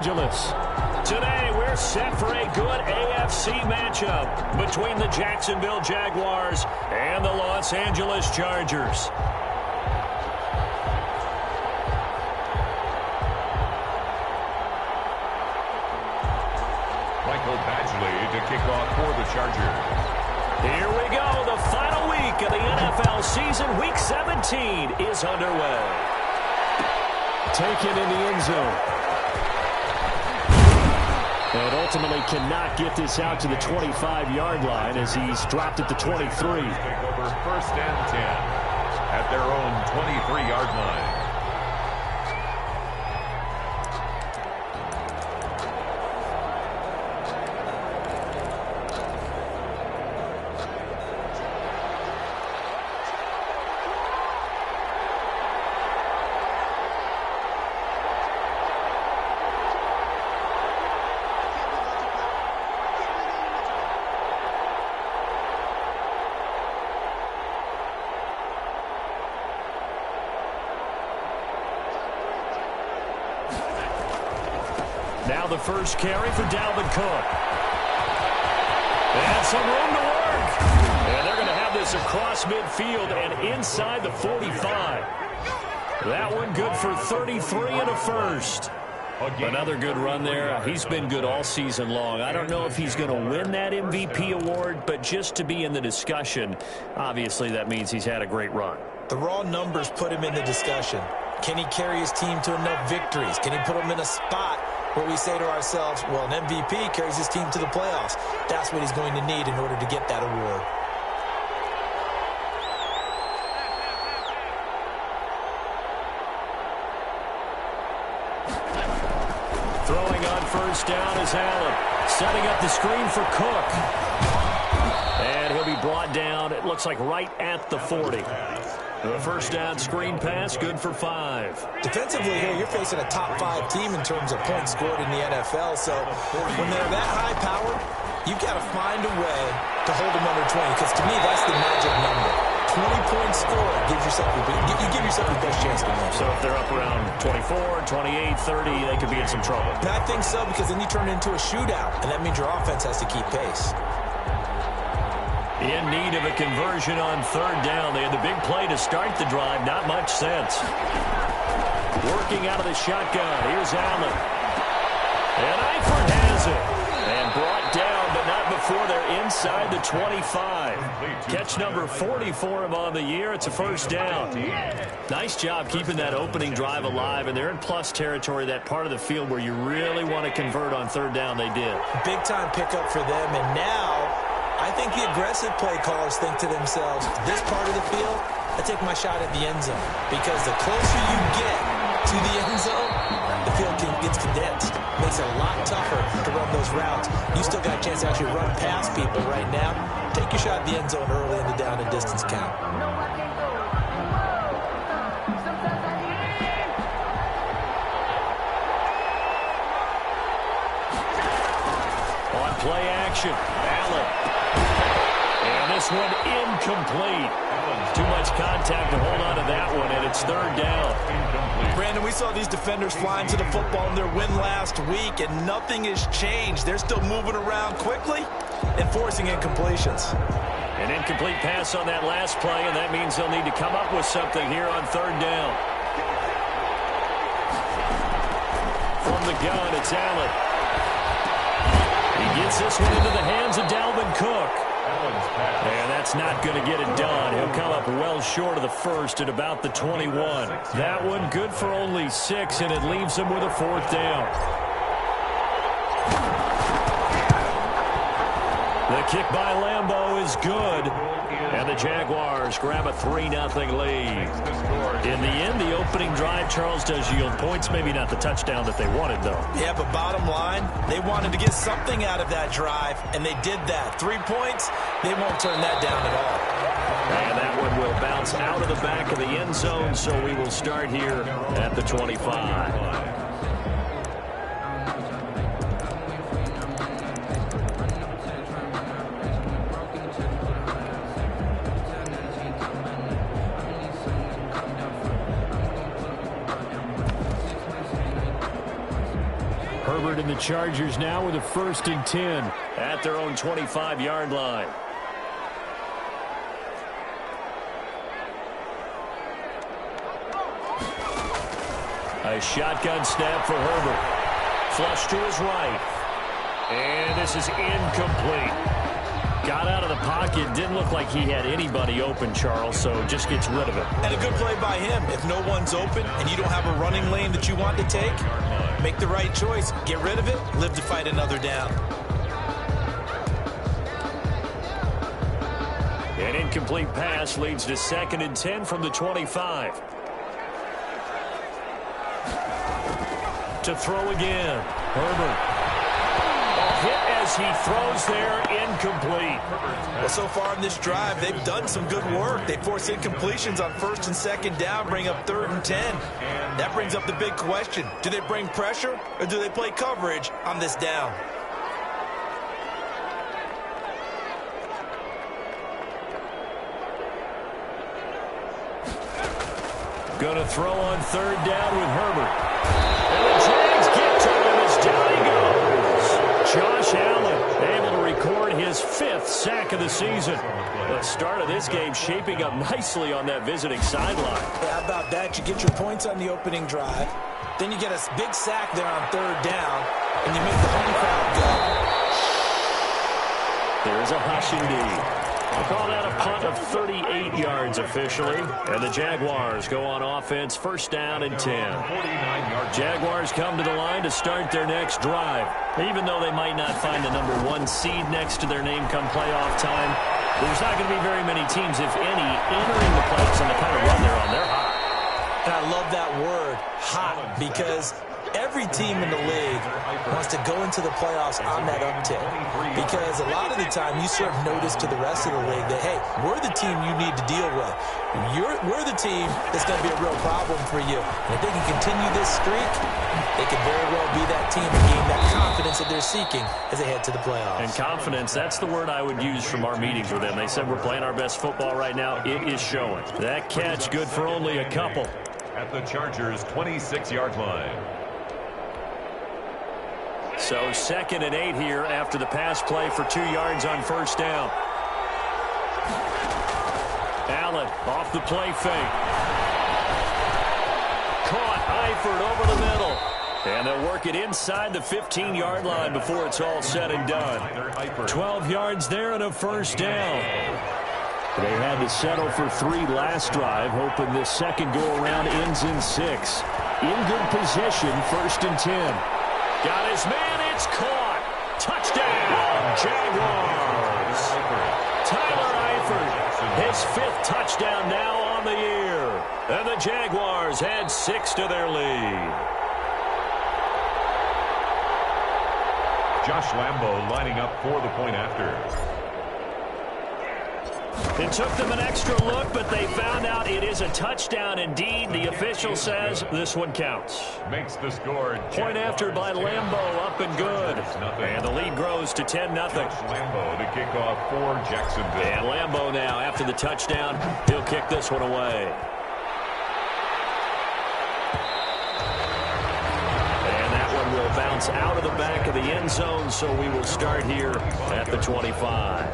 Angeles. Today, we're set for a good AFC matchup between the Jacksonville Jaguars and the Los Angeles Chargers. Michael Badgley to kick off for the Chargers. Here we go. The final week of the NFL season. Week 17 is underway. Taken in the end zone. And ultimately cannot get this out to the 25-yard line as he's dropped at the 23. Take over 1st and 10 at their own 23-yard line. Now the first carry for Dalvin Cook. And some room to work. And they're going to have this across midfield and inside the 45. That one good for 33 and a first. Another good run there. He's been good all season long. I don't know if he's going to win that MVP award, but just to be in the discussion, obviously that means he's had a great run. The raw numbers put him in the discussion. Can he carry his team to enough victories? Can he put them in a spot where we say to ourselves, well, an MVP carries his team to the playoffs. That's what he's going to need in order to get that award. Throwing on first down is Allen. Setting up the screen for Cook. And he'll be brought down, it looks like right at the 40. The first down screen pass, good for 5. Defensively here, you're facing a top 5 team in terms of points scored in the NFL. So when they're that high powered, you've got to find a way to hold them under 20. Because to me, that's the magic number. 20 points scored gives yourself you give yourself the best chance to win. So if they're up around 24, 28, 30, they could be in some trouble. And I think so, because then you turn it into a shootout, and that means your offense has to keep pace. In need of a conversion on third down. They had the big play to start the drive. Not much sense. Working out of the shotgun. Here's Allen. And Eifert has it. And brought down, but not before they're inside the 25. Catch number 40 for him on the year. It's a first down. Nice job keeping that opening drive alive. And they're in plus territory, that part of the field where you really want to convert on third down. They did. Big time pickup for them. And now I think the aggressive play callers think to themselves, this part of the field, I take my shot at the end zone. Because the closer you get to the end zone, the field gets condensed. Makes it a lot tougher to run those routes. You still got a chance to actually run past people right now. Take your shot at the end zone early in the down and distance count. On play action, Allen. And this one incomplete. Too much contact to hold on to that one, and it's third down. Brandon, we saw these defenders flying to the football in their win last week, and nothing has changed. They're still moving around quickly and forcing incompletions. An incomplete pass on that last play, and that means they'll need to come up with something here on third down. From the gun, it's Allen. He gets this one into the hands of Dalvin Cook. And that's not going to get it done. He'll come up well short of the first at about the 21. That one good for only 6, and it leaves him with a fourth down. The kick by Lambeau is good. And the Jaguars grab a 3-0 lead. In the end, the opening drive, Charles, does yield points. Maybe not the touchdown that they wanted, though. Yeah, but bottom line, they wanted to get something out of that drive, and they did that. 3 points, they won't turn that down at all. And that one will bounce out of the back of the end zone, so we will start here at the 25. Herbert and the Chargers now with a 1st and 10 at their own 25-yard line. A shotgun snap for Herbert. Flush to his right. And this is incomplete. Got out of the pocket. Didn't look like he had anybody open, Charles, so just gets rid of it. And a good play by him. If no one's open and you don't have a running lane that you want to take, make the right choice. Get rid of it. Live to fight another down. An incomplete pass leads to 2nd and 10 from the 25. To throw again. Herbert. Hit as he throws there, incomplete. Well, so far in this drive, they've done some good work. They force incompletions on 1st and 2nd down, bring up 3rd and 10. That brings up the big question. Do they bring pressure or do they play coverage on this down? Going to throw on 3rd down with Herbert. And the Jags get to him as down he goes. Josh Allen able to record his 5th sack of the season. The start of this game shaping up nicely on that visiting sideline. Yeah, how about that? You get your points on the opening drive. Then you get a big sack there on 3rd down, and you make the home crowd go. There's a hush indeed. We'll call that a punt of 38 yards officially. And the Jaguars go on offense, 1st down and 10. Jaguars come to the line to start their next drive. Even though they might not find the number 1 seed next to their name come playoff time, there's not going to be very many teams, if any, entering the playoffs on the kind of run they're on. They're hot. And I love that word, hot, because every team in the league wants to go into the playoffs on that uptick, because a lot of the time you serve notice to the rest of the league that, hey, we're the team you need to deal with. We're the team that's going to be a real problem for you. And if they can continue this streak, they could very well be that team and gain that confidence that they're seeking as they head to the playoffs. And confidence, that's the word I would use from our meetings with them. They said we're playing our best football right now. It is showing. That catch good for only a couple. At the Chargers' 26-yard line. So 2nd and 8 here after the pass play for 2 yards on 1st down. Allen off the play fake. Caught Eifert over the middle. And they'll work it inside the 15-yard line before it's all said and done. 12 yards there and a 1st down. They had to settle for 3 last drive, hoping this second go-around ends in 6. In good position, 1st and 10. Got his man, it's caught. Touchdown, Jaguars. Tyler Eifert, his 5th touchdown now on the year. And the Jaguars add 6 to their lead. Josh Lambo lining up for the point after. It took them an extra look, but they found out it is a touchdown indeed. The official says this one counts. Makes the score. Point after by Lambo, up and good. And the lead grows to 10-0. Lambo to kick off for Jacksonville. And Lambo now, after the touchdown, he'll kick this one away. And that one will bounce out of the back of the end zone, so we will start here at the 25.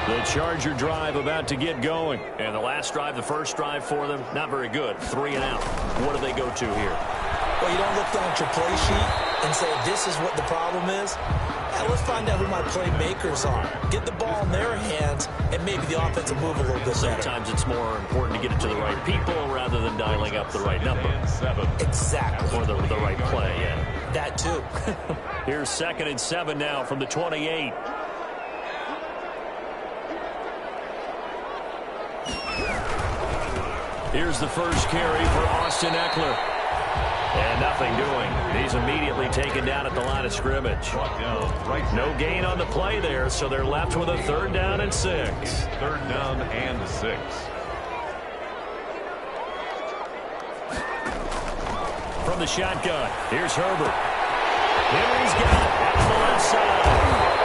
The Charger drive about to get going. And the last drive, the first drive for them, not very good. 3 and out. What do they go to here? Well, you don't look down at your play sheet and say, this is what the problem is. Yeah, let's find out who my playmakers are. Get the ball in their hands, and maybe the offense will move a little bit better. Sometimes it's more important to get it to the right people rather than dialing up the right number. Exactly. Or the right play, yeah. That too. Here's 2nd and 7 now from the 28. Here's the first carry for Austin Eckler. And nothing doing. He's immediately taken down at the line of scrimmage. No gain on the play there, so they're left with a 3rd down and 6. 3rd down and 6. From the shotgun, here's Herbert. Henry's got it out to the left side.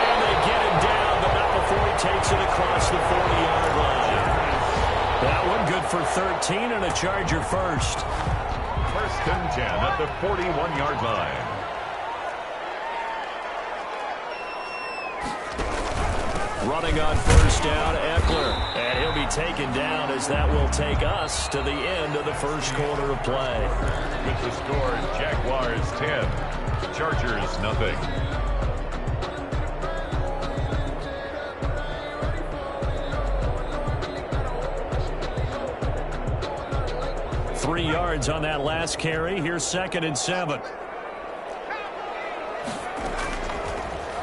And they get him down, but not before he takes it across the 40-yard line. That one good. for 13 and a Charger first. First and 10 at the 41-yard line. Running on first down, Eckler. And he'll be taken down as that will take us to the end of the first quarter of play. With the score, Jaguars 10, Chargers nothing. Three yards on that last carry. Here's 2nd and 7.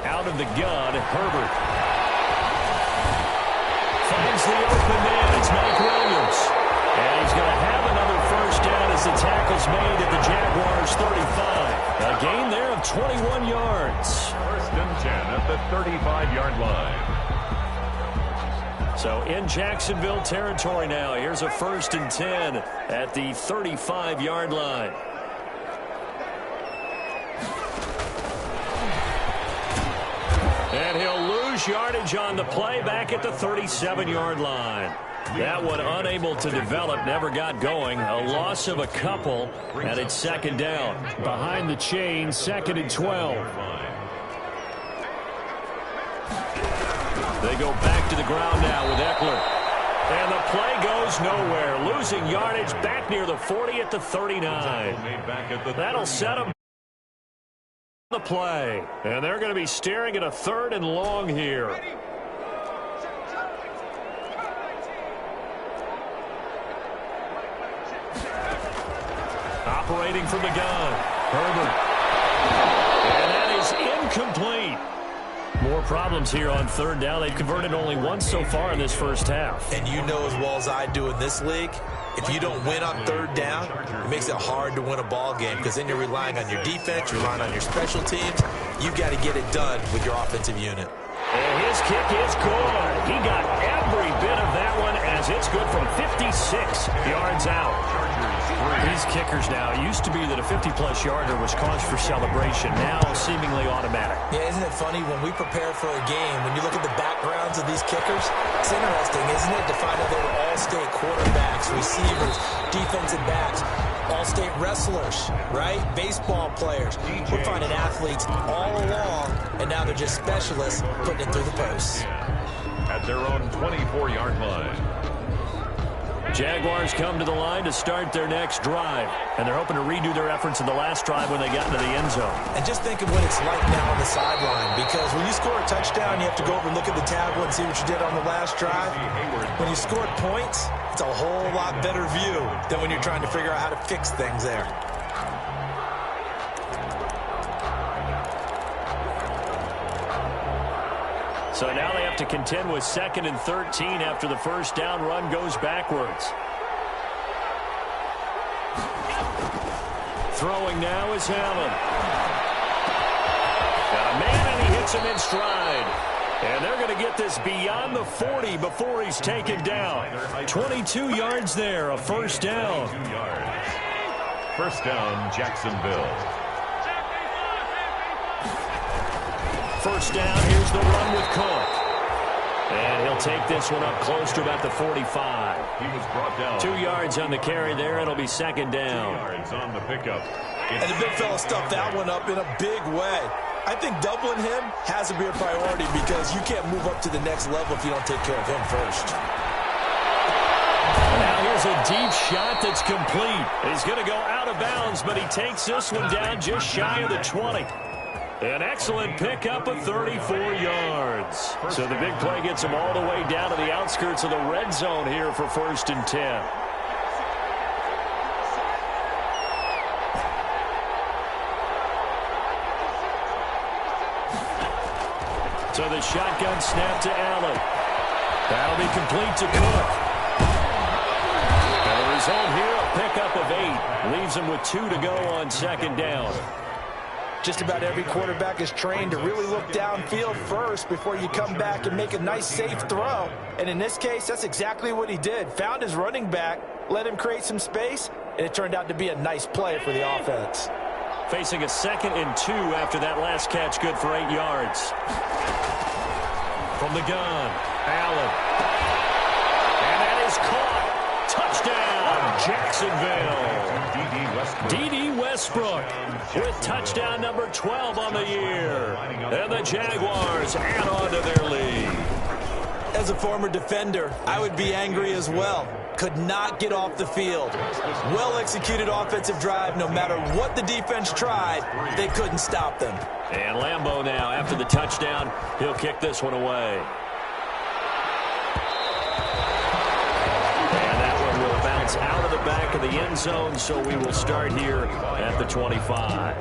Out of the gun, Herbert. Finds the open man. It's Mike Williams. And he's going to have another first down as the tackle's made at the Jaguars 35. A gain there of 21 yards. First and 10 at the 35-yard line. So in Jacksonville territory now. Here's a 1st and 10 at the 35-yard line. And he'll lose yardage on the play back at the 37-yard line. That one unable to develop, never got going. A loss of a couple, and it's 2nd down. Behind the chain, 2nd and 12. They go back to the ground now with Eckler. And the play goes nowhere. Losing yardage back near the 40 at the 39. That'll set them the play. And they're going to be staring at a 3rd and long here. Operating from the gun. Herbert. And that is incomplete. More problems here on 3rd down. They've converted only once so far in this first half. And you know as well as I do in this league, if you don't win on 3rd down, it makes it hard to win a ball game because then you're relying on your defense, you're relying on your special teams. You've got to get it done with your offensive unit. And his kick is good. He got every bit of that one as it's good from 56 yards out. These kickers now, it used to be that a 50-plus yarder was cause for celebration. Now seemingly automatic. Yeah, isn't it funny when we prepare for a game, when you look at the backgrounds of these kickers, it's interesting, isn't it, to find out they were all-state quarterbacks, receivers, defensive backs, all-state wrestlers, right? Baseball players. We're finding athletes all along, and now they're just specialists putting it through the posts. At their own 24-yard line. Jaguars come to the line to start their next drive, and they're hoping to redo their efforts in the last drive when they got into the end zone. And just think of what it's like now on the sideline, because when you score a touchdown, you have to go over and look at the tablet and see what you did on the last drive. When you scored points, it's a whole lot better view than when you're trying to figure out how to fix things there. So now they have to contend with 2nd and 13 after the first down run goes backwards. Throwing now is Allen. Got a man, and he hits him in stride. And they're going to get this beyond the 40 before he's taken down. 22 yards there, a first down. First down, Jacksonville. First down, here's the run with Cook. And he'll take this one up close to about the 45. He was brought down. 2 yards on the carry there. It'll be 2nd down. 2 yards on the pickup. And the big fella stuffed that one up in a big way. I think doubling him has to be a priority because you can't move up to the next level if you don't take care of him first. Now here's a deep shot that's complete. He's going to go out of bounds, but he takes this one down just shy of the 20. An excellent pickup of 34 yards. So the big play gets him all the way down to the outskirts of the red zone here for 1st and 10. So the shotgun snap to Allen. That'll be complete to Cook. And the result here, a pickup of 8. Leaves him with 2 to go on 2nd down. Just about every quarterback is trained to really look downfield first before you come back and make a nice, safe throw. And in this case, that's exactly what he did. Found his running back, let him create some space, and it turned out to be a nice play for the offense. Facing a 2nd and 2 after that last catch, good for 8 yards. From the gun, Allen. And that is caught. Jacksonville. D.D. Westbrook with touchdown number 12 on the year. And the Jaguars add on to their lead. As a former defender, I would be angry as well. Could not get off the field. Well-executed offensive drive. No matter what the defense tried, they couldn't stop them. And Lambeau now, after the touchdown, he'll kick this one away. And that one will bounce out of the back of the end zone, so we will start here at the 25.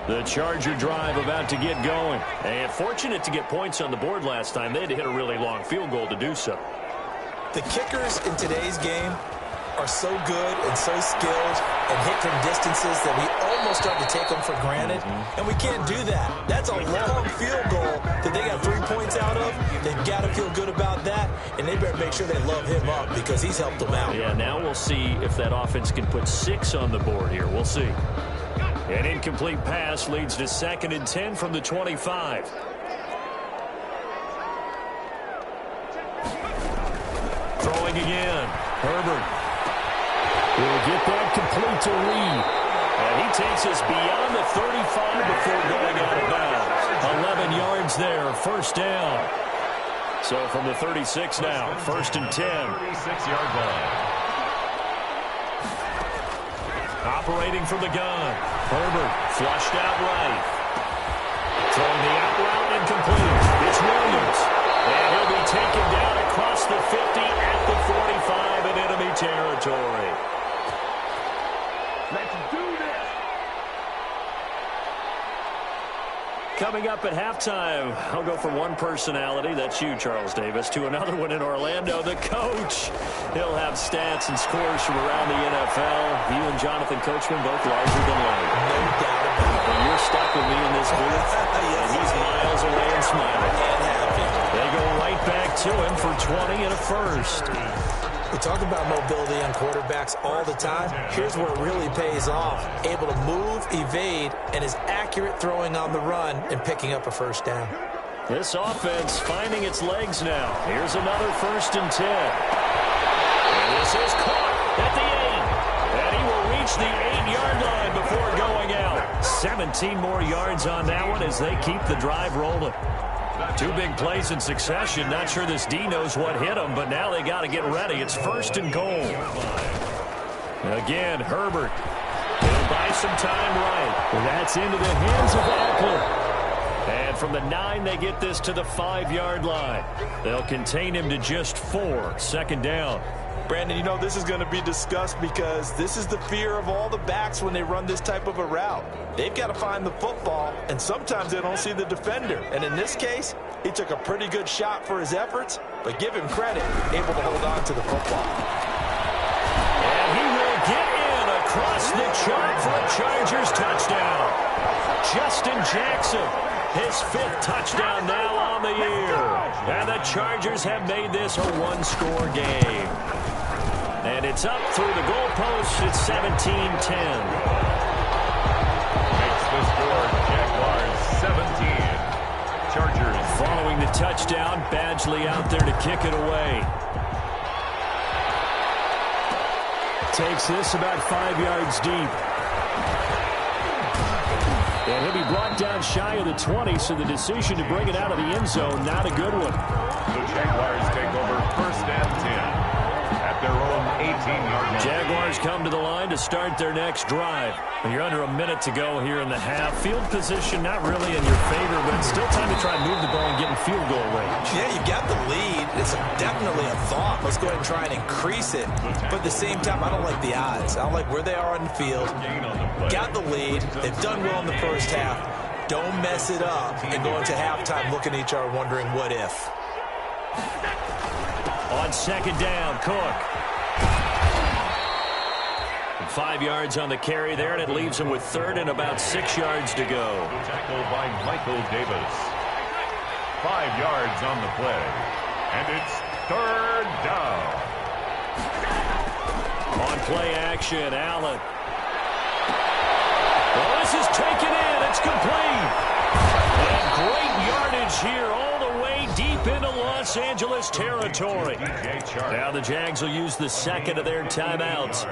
The Charger drive about to get going. And fortunate to get points on the board last time. They had to hit a really long field goal to do so. The kickers in today's game are so good and so skilled and hit from distances that we almost start to take them for granted. And we can't do that. That's a long field goal that they got 3 points out of. They've got to feel good about that. And they better make sure they love him up because he's helped them out. Yeah, now we'll see if that offense can put 6 on the board here. We'll see. An incomplete pass leads to 2nd and 10 from the 25. Throwing again. Herbert will get that complete to Reed. And he takes us beyond the 35 before going out of bounds. 11 yards there, first down. So from the 36 now, 1st and 10. 36-yard line. Operating from the gun. Herbert flushed out right. Throwing the out route incomplete. It's Williams. And he'll be taken down across the 50 at the 45 in enemy territory. Let's do this. Coming up at halftime, I'll go from one personality, that's you, Charles Davis, to another one in Orlando, the coach. He'll have stats and scores from around the NFL. You and Jonathan Coachman both larger than life. No doubt about it. And you're stuck with me in this booth, Yes, and he's miles away and smiling. And happy. They go right back to him for 20 and a first. We talk about mobility on quarterbacks all the time. Here's where it really pays off. Able to move, evade, and is accurate throwing on the run and picking up a first down. This offense finding its legs now. Here's another 1st and 10. And this is caught at the 8. And he will reach the 8-yard line before going out. 17 more yards on that one as they keep the drive rolling. 2 big plays in succession. Not sure this D knows what hit him, but now they got to get ready. It's 1st and goal. Again, Herbert. He'll buy some time right. That's into the hands of Eckler. And from the 9, they get this to the 5-yard line. They'll contain him to just 4. 2nd down. Brandon, you know, this is going to be discussed because this is the fear of all the backs when they run this type of a route. They've got to find the football, and sometimes they don't see the defender. And in this case, he took a pretty good shot for his efforts, but give him credit, able to hold on to the football. And he will get in across the chalk for a Chargers touchdown. Justin Jackson, his 5th touchdown now on the year. And the Chargers have made this a 1-score game. And it's up through the goalpost. It's 17-10. Makes the score Jaguars 17. Chargers. Following the touchdown, Badgley out there to kick it away. Takes this about 5 yards deep. And he'll be brought down shy of the 20, so the decision to bring it out of the end zone, not a good one. The Jaguars take over 1st and 10 at their own 18-yard line. Jaguars come to the line to start their next drive. You're under a minute to go here in the half. Field position not really in your favor, but it's still time to try and move the ball and get in field goal range. Yeah, you got the lead. It's definitely a thought. Let's go ahead and try and increase it. But at the same time, I don't like the odds. I don't like where they are on the field. Got the lead. They've done well in the first half. Don't mess it up and go into halftime looking at each other wondering what if. On 2nd down, Cook. 5 yards on the carry there, and it leaves him with 3rd and about 6 yards to go. Tackled by Michael Davis. 5 yards on the play. And it's 3rd down. On play action, Allen. Well, this is taken in. It's complete. And great yardage here all the way deep into line. Los Angeles territory. DJ Chark. Now the Jags will use the second of their timeouts,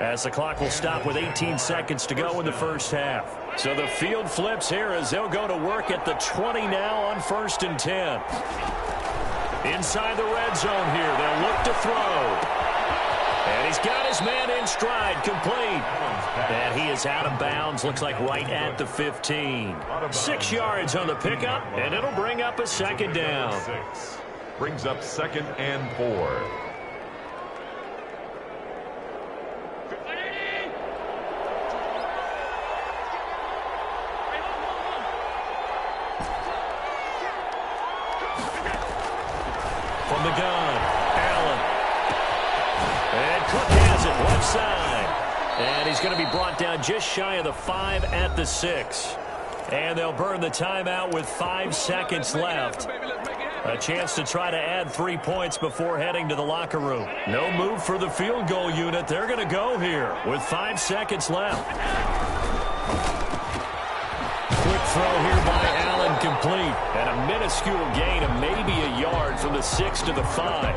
as the clock will stop with 18 seconds to go in the first half. So the field flips here as they'll go to work at the 20 now on 1st and 10. Inside the red zone here, they'll look to throw. And he's got his man in stride, complete. And he is out of bounds, looks like right at the 15. 6 yards on the pickup, and it'll bring up a second down. Brings up 2nd and 4. From the gun, Allen. And Cook has it, left side. And he's going to be brought down just shy of the 5 at the 6. And they'll burn the timeout with 5 seconds left. A chance to try to add 3 points before heading to the locker room. No move for the field goal unit. They're going to go here with 5 seconds left. Quick throw here by Allen, complete. And a minuscule gain of maybe a yard from the 6 to the 5.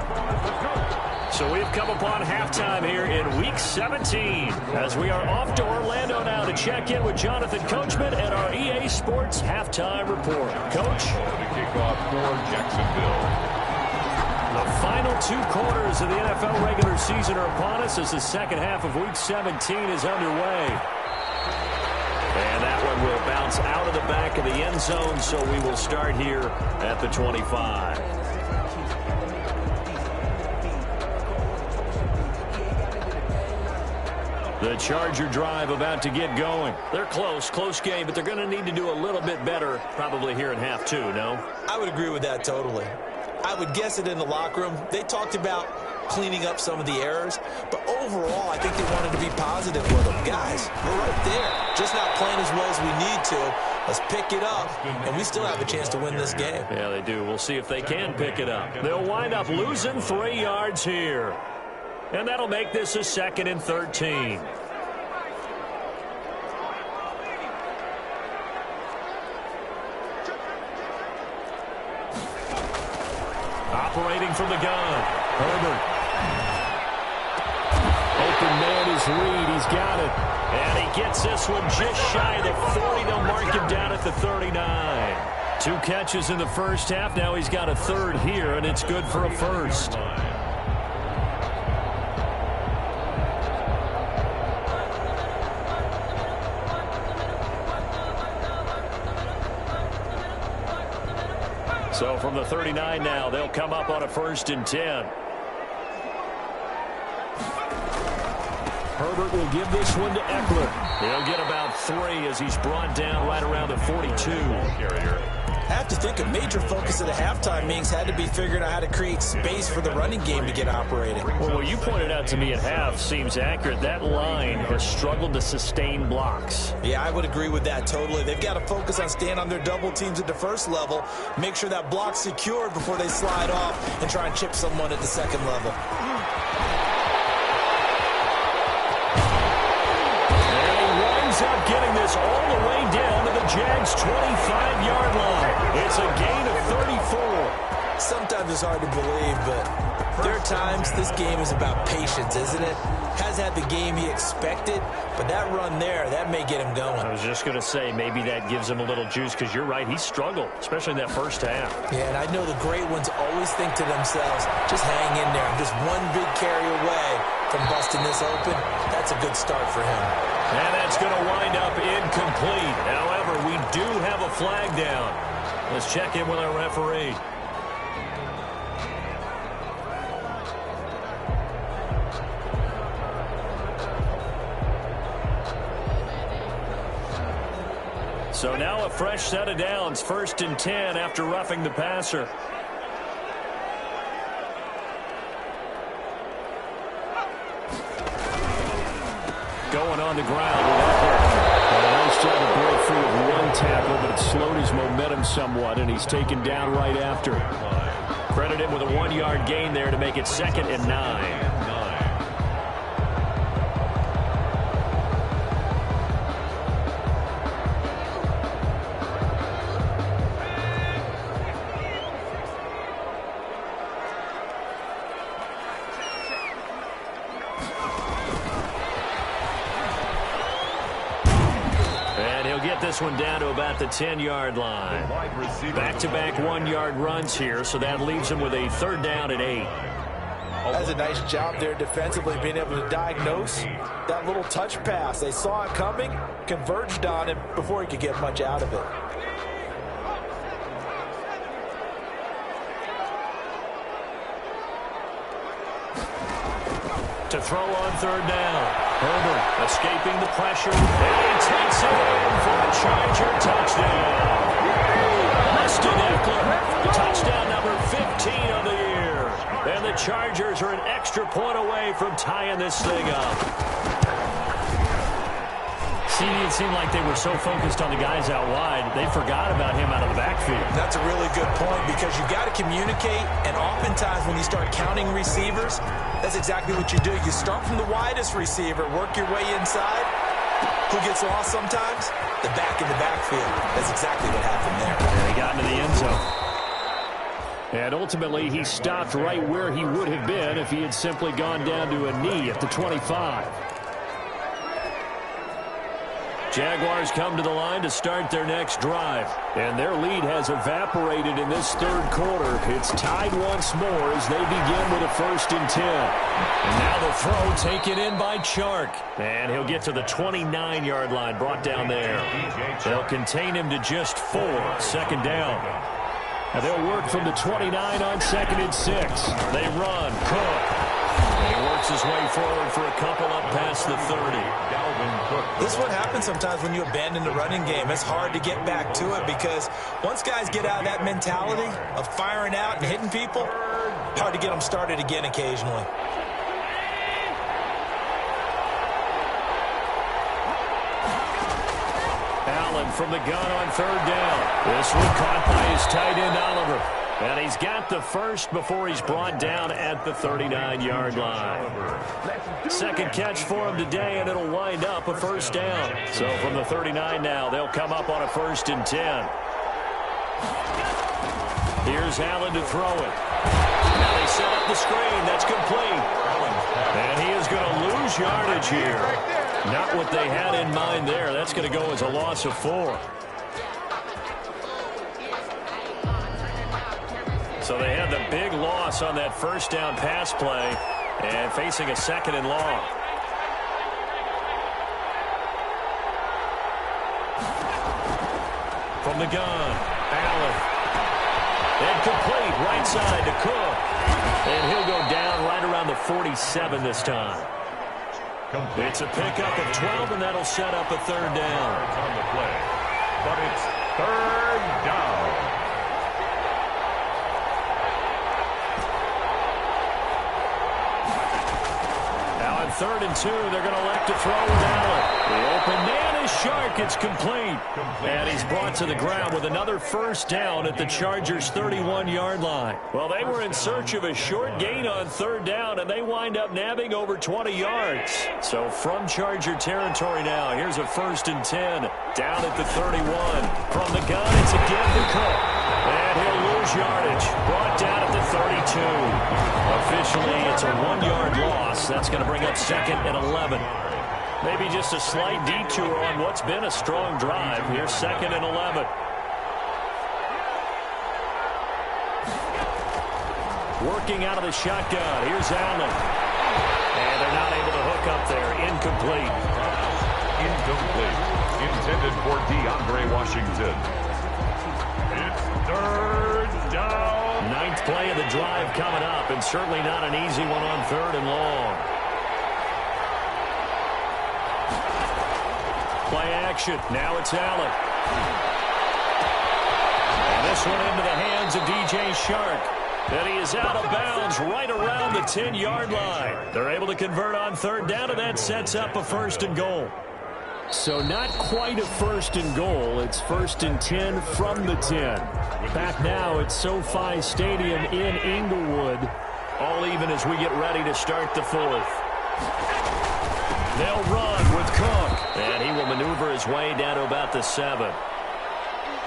So we've come upon halftime here in Week 17 as we are off to Orlando now to check in with Jonathan Coachman and our EA Sports Halftime Report. Coach? To kick off for Jacksonville. The final 2 quarters of the NFL regular season are upon us as the second half of Week 17 is underway. And that one will bounce out of the back of the end zone, so we will start here at the 25. The Charger drive about to get going. They're close game, but they're going to need to do a little bit better probably here in half 2, no? I would agree with that totally. I would guess it in the locker room. They talked about cleaning up some of the errors, but overall, I think they wanted to be positive with them. Guys, we're right there. Just not playing as well as we need to. Let's pick it up, and we still have a chance to win this game. Yeah, they do. We'll see if they can pick it up. They'll wind up losing 3 yards here. And that'll make this a 2nd and 13. Operating from the gun, Herbert. Open man is Reed. He's got it. And he gets this one just shy of the 40. They'll mark him down at the 39. 2 catches in the first half. Now he's got a 3rd here, and it's good for a 1st. So from the 39 now, they'll come up on a 1st and 10. Herbert will give this one to Eckler. He'll get about 3 as he's brought down right around the 42. I have to think a major focus of the halftime meetings had to be figuring out how to create space for the running game to get operating. Well, what you pointed out to me at half seems accurate. That line has struggled to sustain blocks. Yeah, I would agree with that totally. They've got to focus on staying on their double teams at the first level, make sure that block's secured before they slide off and try and chip someone at the second level. And he winds up getting this all the way down to the Jags' 25-yard line. It's a gain of 34. Sometimes it's hard to believe, but there are times this game is about patience, isn't it? Has had the game he expected, but that run there, that may get him going. I was just going to say, maybe that gives him a little juice, because you're right, he struggled, especially in that first half. Yeah, and I know the great ones always think to themselves, just hang in there. I'm just one big carry away from busting this open. That's a good start for him. And that's going to wind up incomplete. However, we do have a flag down. Let's check in with our referee. So now a fresh set of downs, 1st and 10 after roughing the passer. Going on the ground with Eckler. A nice job to break free of one tackle, but it slowed his momentum somewhat, and he's taken down right after. Credit him with a 1-yard gain there to make it 2nd and 9. this one down to about the 10-yard line. Back-to-back 1-yard runs here, so that leaves him with a 3rd down and 8. That's a nice job there defensively, being able to diagnose that little touch pass. They saw it coming, converged on him before he could get much out of it. To throw on 3rd down. Herbert escaping the pressure. And he takes it in for a Charger touchdown. Austin Eckler, touchdown number 15 of the year. And the Chargers are an extra point away from tying this thing up. It seemed like they were so focused on the guys out wide, they forgot about him out of the backfield. That's a really good point because you got to communicate, and oftentimes when you start counting receivers, that's exactly what you do. You start from the widest receiver, work your way inside. Who gets lost sometimes? The back in the backfield. That's exactly what happened there. And he got into the end zone. And ultimately, he stopped right where he would have been if he had simply gone down to a knee at the 25. Jaguars come to the line to start their next drive. And their lead has evaporated in this 3rd quarter. It's tied once more as they begin with a 1st and 10. And now the throw taken in by Chark. And he'll get to the 29-yard line, brought down there. They'll contain him to just 4, 2nd down. And they'll work from the 29 on 2nd and 6. They run. Cook. And he works his way forward for a couple up past the 30. This is what happens sometimes when you abandon the running game. It's hard to get back to it because once guys get out of that mentality of firing out and hitting people, hard to get them started again occasionally. Allen from the gun on 3rd down. This one caught by his tight end, Oliver. And he's got the first before he's brought down at the 39-yard line. 2nd catch for him today, and it'll wind up a 1st down. So from the 39 now, they'll come up on a 1st and 10. Here's Allen to throw it. Now they set up the screen. That's complete. And he is going to lose yardage here. Not what they had in mind there. That's going to go as a loss of 4. So they had the big loss on that 1st down pass play and facing a 2nd and long. From the gun, Allen. And complete, right side to Cook. And he'll go down right around the 47 this time. It's a pickup of 12, and that'll set up a 3rd down. On the play, but it's 3rd down. Now on 3rd and 2, they're going to elect to throw with Allen. The open man is Chark. It's complete. And he's brought to the ground with another 1st down at the Chargers' 31-yard line. Well, they were in search of a short gain on 3rd down, and they wind up nabbing over 20 yards. So from Charger territory now, here's a 1st and 10 down at the 31. From the gun, it's again to Cook. And he'll lose yardage. Brought down at the 32. Officially, it's a 1-yard loss. That's going to bring up 2nd and 11. Maybe just a slight detour on what's been a strong drive. Here's 2nd and 11. Working out of the shotgun. Here's Allen. And they're not able to hook up there. Incomplete. Incomplete. Intended for DeAndre Washington. It's 3rd down. 9th play of the drive coming up, and certainly not an easy one on 3rd and long. Play action. Now it's Allen. And this one into the hands of DJ Chark. And he is out of bounds right around the 10-yard line. They're able to convert on 3rd down, and that sets up a 1st and goal. So not quite a 1st and goal. It's 1st and 10 from the 10. Back now at SoFi Stadium in Inglewood. All even as we get ready to start the 4th. They'll run with Cook. And he will maneuver his way down to about the 7.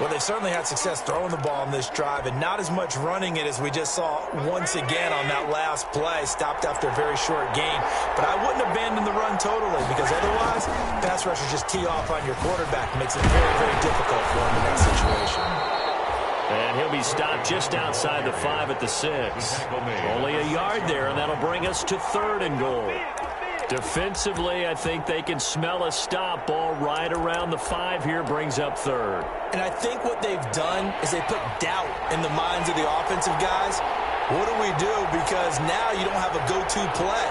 Well, they've certainly had success throwing the ball on this drive and not as much running it as we just saw once again on that last play. Stopped after a very short gain. But I wouldn't abandon the run totally because otherwise, pass rushers just tee off on your quarterback. Makes it very, very difficult for him in that situation. And he'll be stopped just outside the 5 at the 6. Only a yard there, and that'll bring us to 3rd and goal. Defensively, I think they can smell a stop. Ball right around the 5 here brings up 3rd. And I think what they've done is they put doubt in the minds of the offensive guys. What do we do? Because now you don't have a go-to play.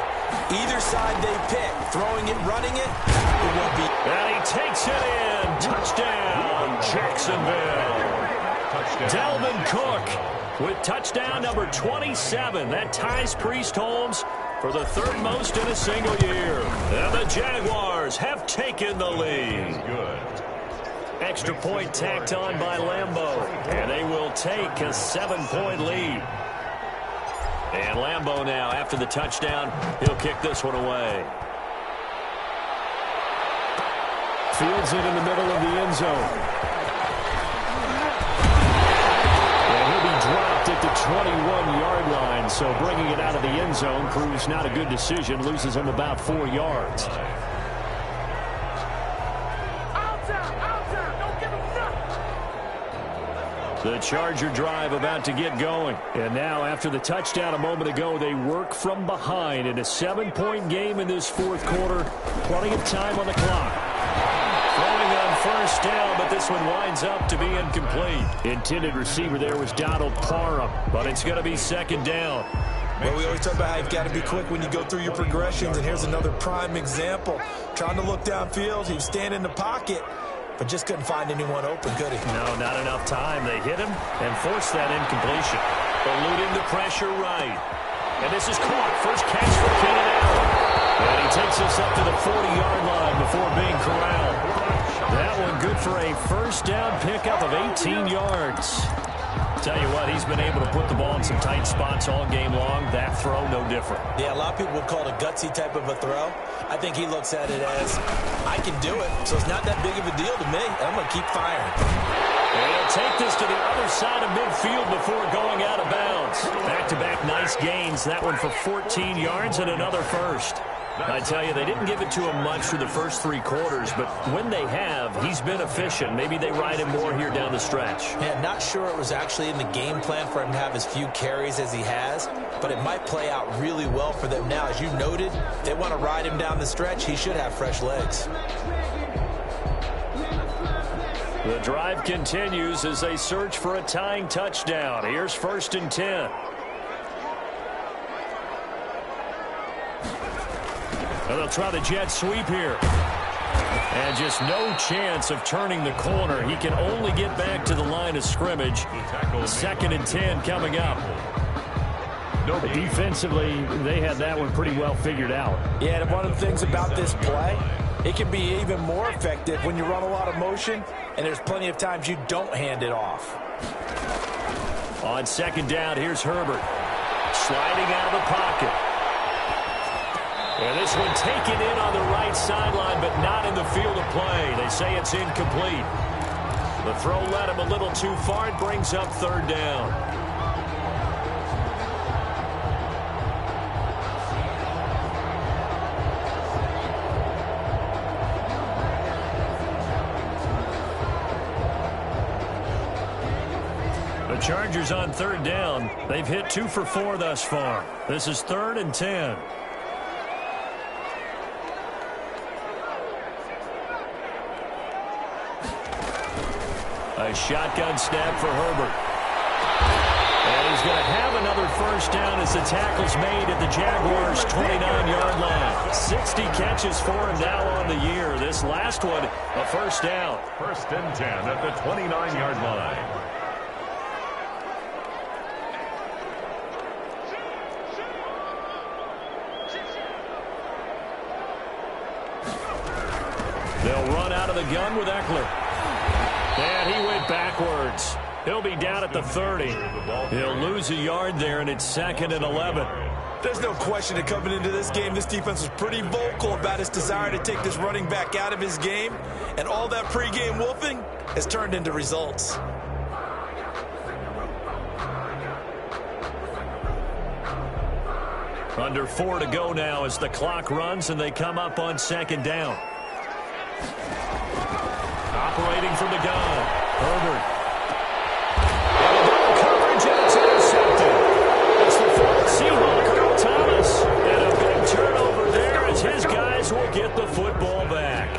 Either side they pick, throwing it, running it, it won't be. And he takes it in. Touchdown, Jacksonville. Dalvin Cook with touchdown number 27. That ties Priest Holmes for the 3rd most in a single year. And the Jaguars have taken the lead. Good. Extra point tacked on by Lambeau. And they will take a 7-point lead. And Lambeau now, after the touchdown, he'll kick this one away. Fields it in the middle of the end zone. Dropped at the 21-yard line, so bringing it out of the end zone proves not a good decision. Loses him about 4 yards. The Charger drive about to get going. And now, after the touchdown a moment ago, they work from behind in a 7-point game in this 4th quarter. Plenty of time on the clock. Throwing on first down, but this one winds up to be incomplete. Intended receiver there was Donald Parham, but it's going to be 2nd down. Well, we always talk about how you've got to be quick when you go through your progressions, and here's another prime example. Trying to look downfield, he was standing in the pocket, but just couldn't find anyone open, could he? No, not enough time. They hit him and forced that incompletion. Eluding the pressure right. And this is caught. First catch for Keenan Allen. And he takes us up to the 40-yard line before being corralled. That one good for a first down pickup of 18 yards. Tell you what, he's been able to put the ball in some tight spots all game long. That throw, no different. Yeah, a lot of people would call it a gutsy type of a throw. I think he looks at it as, I can do it, so it's not that big of a deal to me. I'm going to keep firing. And he'll take this to the other side of midfield before going out of bounds. Back-to-back nice gains. That one for 14 yards and another first. I tell you, they didn't give it to him much through the first 3 quarters, but when they have, he's been efficient. Maybe they ride him more here down the stretch. Yeah, not sure it was actually in the game plan for him to have as few carries as he has, but it might play out really well for them now. As you noted, they want to ride him down the stretch. He should have fresh legs. The drive continues as they search for a tying touchdown. Here's 1st and 10. And they'll try the jet sweep here. And just no chance of turning the corner. He can only get back to the line of scrimmage. 2nd and 10 coming up. Defensively, they had that one pretty well figured out. Yeah, and one of the things about this play, it can be even more effective when you run a lot of motion, and there's plenty of times you don't hand it off. On 2nd down, here's Herbert. Sliding out of the pocket. And this one taken in on the right sideline, but not in the field of play. They say it's incomplete. The throw led him a little too far. It brings up 3rd down. The Chargers on 3rd down. They've hit 2 for 4 thus far. This is 3rd and 10. A shotgun snap for Herbert. And he's going to have another first down as the tackle's made at the Jaguars' 29-yard line. 60 catches for him now on the year. This last one, a first down. 1st and 10 at the 29-yard line. They'll run out of the gun with Eckler. And he went backwards. He'll be down at the 30. He'll lose a yard there, and it's 2nd and 11. There's no question that coming into this game, this defense was pretty vocal about its desire to take this running back out of his game. And all that pregame wolfing has turned into results. Under 4 to go now as the clock runs and they come up on second down. Operating from the gun, Herbert. And coverage, and it's intercepted. It's the fourth Seahawk, Earl Thomas. And a big turnover there as his guys will get the football back.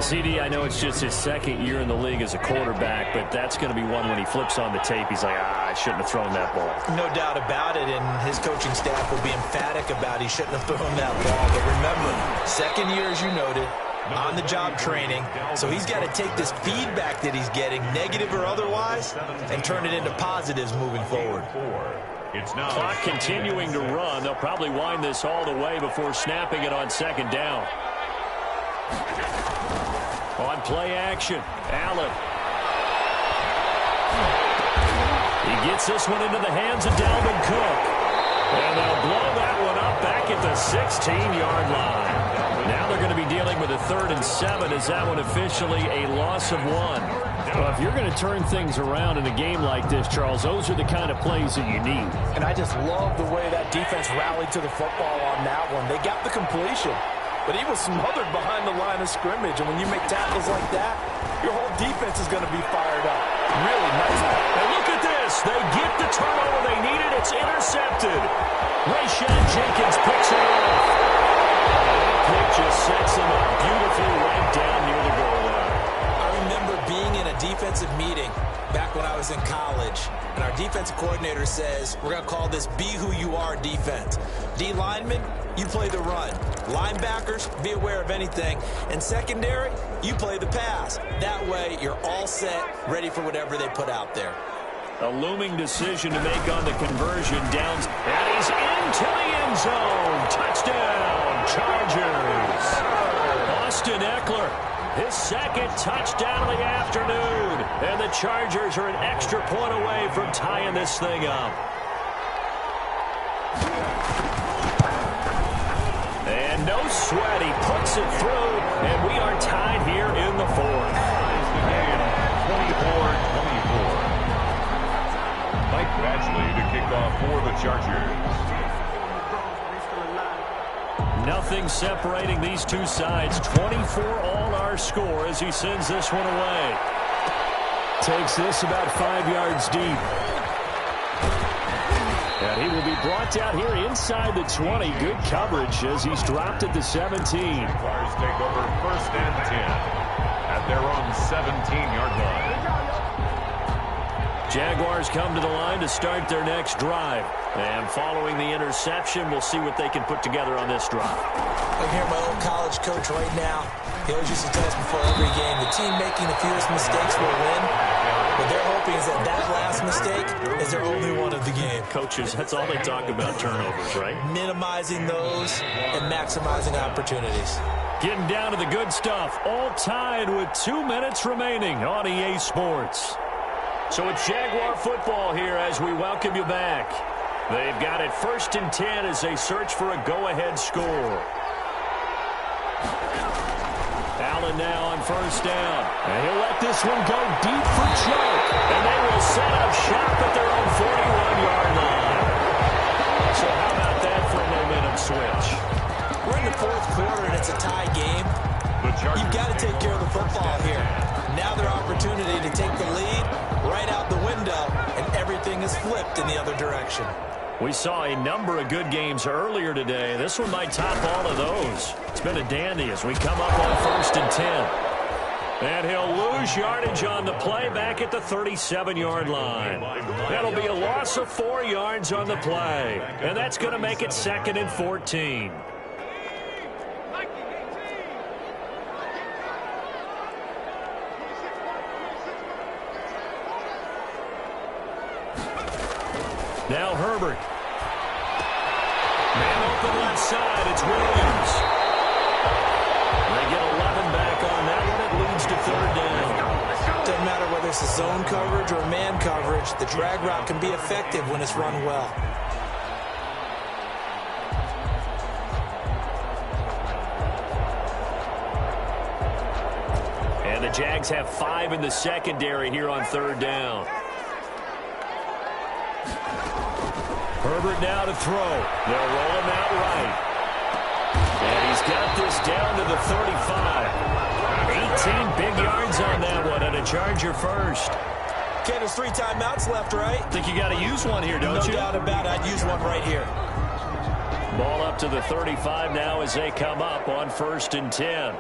CD, I know it's just his second year in the league as a quarterback, but that's going to be one when he flips on the tape, he's like, I shouldn't have thrown that ball. No doubt about it, and his coaching staff will be emphatic about he shouldn't have thrown that ball. But remember, second year, as you noted, on-the-job training, so he's got to take this feedback that he's getting, negative or otherwise, and turn it into positives moving forward. It's now clock continuing to run. They'll probably wind this all the way before snapping it on second down. On play action, Allen. He gets this one into the hands of Dalvin Cook. And they'll blow that one up back at the 16-yard line. Now they're going to be dealing with a 3rd and 7. Is that one officially a loss of 1? Well, if you're going to turn things around in a game like this, Charles, those are the kind of plays that you need. And I just love the way that defense rallied to the football on that one. They got the completion, but he was smothered behind the line of scrimmage. And when you make tackles like that, your whole defense is going to be fired up. Really nice. And look at this. They get the turnover they needed. It's intercepted. Rayshon Jenkins picks it off. That pick just sets him up beautifully right down near the goal line. I remember being in a defensive meeting back when I was in college, and our defensive coordinator says, we're going to call this Be Who You Are defense. D linemen, you play the run. Linebackers, be aware of anything. And secondary, you play the pass. That way, you're all set, ready for whatever they put out there. A looming decision to make on the conversion. Downs, and he's into the end zone. Touchdown, Chargers. Austin Eckler, his second touchdown of the afternoon. And the Chargers are an extra point away from tying this thing up. And no sweat, he puts it through, and we are tied here in the 4th. The game, 24-24. Mike Badgley to kick off for the Chargers. Nothing separating these two sides. 24 all our score as he sends this one away. Takes this about 5 yards deep. And he will be brought down here inside the 20. Good coverage as he's dropped at the 17. Jaguars take over 1st and 10 at their own 17-yard line. Jaguars come to the line to start their next drive. And following the interception, we'll see what they can put together on this drive. I'm here, my old college coach right now. He always used to tell us before every game, the team making the fewest mistakes will win. What they're hoping is that that last mistake is their only one of the game. Coaches, that's all they talk about, turnovers, right? Minimizing those and maximizing opportunities. Getting down to the good stuff. All tied with 2 minutes remaining on EA Sports. So it's Jaguar football here as we welcome you back. They've got it 1st and 10 as they search for a go-ahead score. Allen now on 1st down. And he'll let this one go deep for Chuck. And they will set up shop at their own 41-yard line. So how about that for a momentum switch? We're in the 4th quarter and it's a tie game. You've got to take care of the football here. Now their opportunity to take the lead right out the window, and everything is flipped in the other direction. We saw a number of good games earlier today. This one might top all of those. It's been a dandy as we come up on 1st and 10. And he'll lose yardage on the play back at the 37-yard line. That'll be a loss of 4 yards on the play. And that's going to make it 2nd and 14. Now Herbert. Man open left side. It's Williams. They get 11 back on that one. It leads to 3rd down. Doesn't matter whether it's a zone coverage or man coverage. The drag route can be effective when it's run well. And the Jags have 5 in the secondary here on 3rd down. Herbert now to throw. They'll roll him out right. And he's got this down to the 35. 18 big yards on that one, and a Charger first. Okay, there's 3 timeouts left, right? Think you got to use one here, don't you? No doubt about it. I'd use one right here. Ball up to the 35 now as they come up on 1st and 10.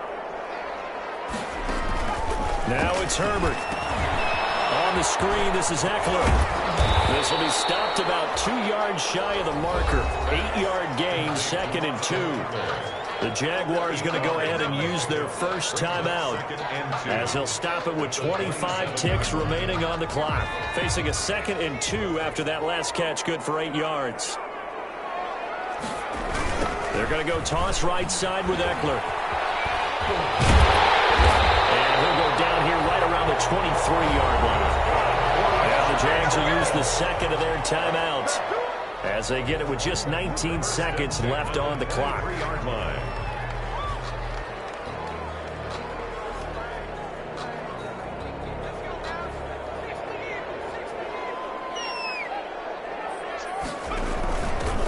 Now it's Herbert. On the screen, this is Eckler. This will be stopped about 2 yards shy of the marker. 8-yard gain, 2nd and 2. The Jaguars going to go ahead and use their first timeout as they'll stop it with 25 ticks remaining on the clock. Facing a 2nd and 2 after that last catch, good for 8 yards. They're going to go toss right side with Eckler. And he'll go down here right around the 23-yard line. Now the Jags will use the 2nd of their timeouts as they get it with just 19 seconds left on the clock. 3-yard line.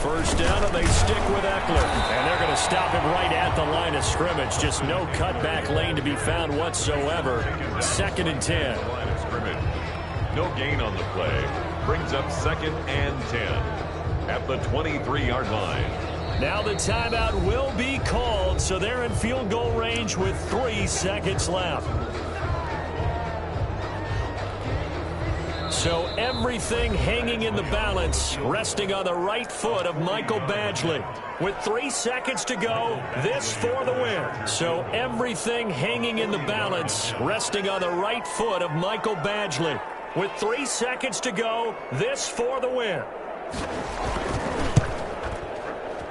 First down, and they stick with Eckler. And they're going to stop him right at the line of scrimmage. Just no cutback lane to be found whatsoever. 2nd and 10. Line of scrimmage. No gain on the play. Brings up 2nd and 10 at the 23-yard line. Now the timeout will be called, so they're in field goal range with 3 seconds left. So everything hanging in the balance, resting on the right foot of Michael Badgley. With 3 seconds to go, this for the win. So everything hanging in the balance, resting on the right foot of Michael Badgley. With 3 seconds to go, this for the win.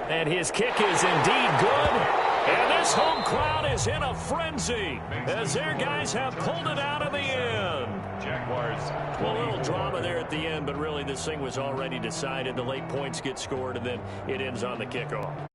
And his kick is indeed good. And this home crowd is in a frenzy as their guys have pulled it out in the end. Jaguars. Well, a little drama there at the end, but really this thing was already decided. The late points get scored, and then it ends on the kickoff.